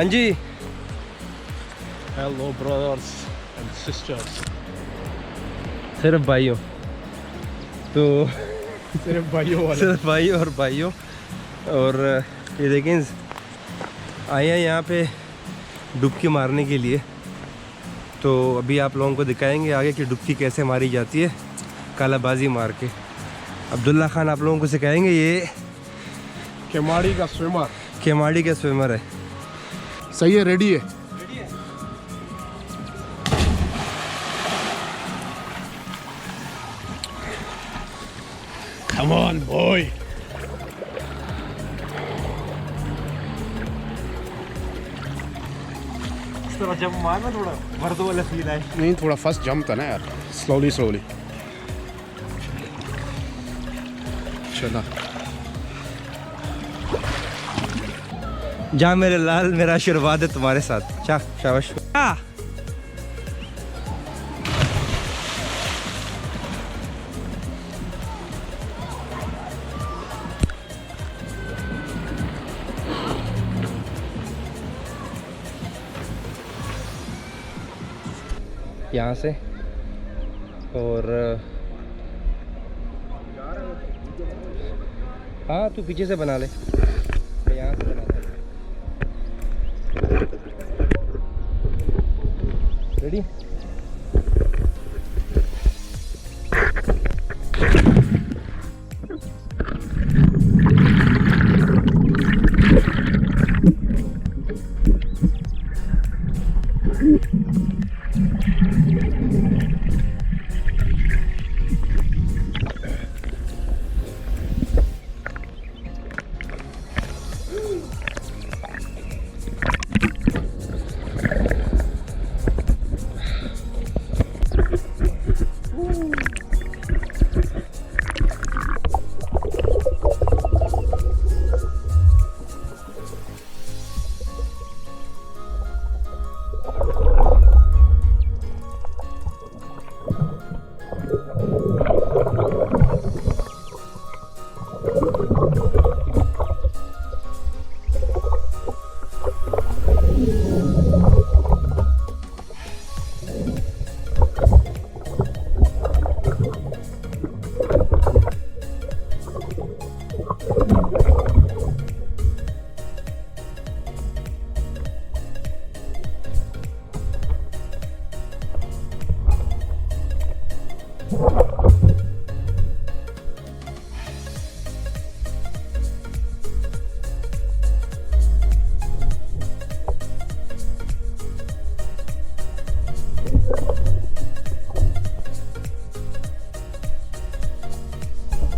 हाँ जी। Hello brothers and sisters. सिर्फ भाइयों तो सिर्फ भाइयों वाले। सिर्फ भाई और भाइयों। और ये देखें आए हैं यहाँ पे डुबकी मारने के लिए। तो अभी आप लोगों को दिखाएंगे आगे कि डुबकी कैसे मारी जाती है कालाबाजी मार के। अब्दुल्ला खान आप लोगों को सिखाएंगे। ये केमाड़ी का स्विमर। केमाड़ी का स्विमर है। सही है, रेडी है। Come on boy. इस तरह जब मारना थोड़ा मर्दों वाला फील आए। नहीं, थोड़ा फर्स्ट जंप था ना यार, स्लोली स्लोली। चला जा मेरे लाल, मेरा आशीर्वाद है तुम्हारे साथ। शाबाश। यहाँ से और हाँ तू पीछे से बना ले, मैं यहाँ से बनाता हूँ। रेडी?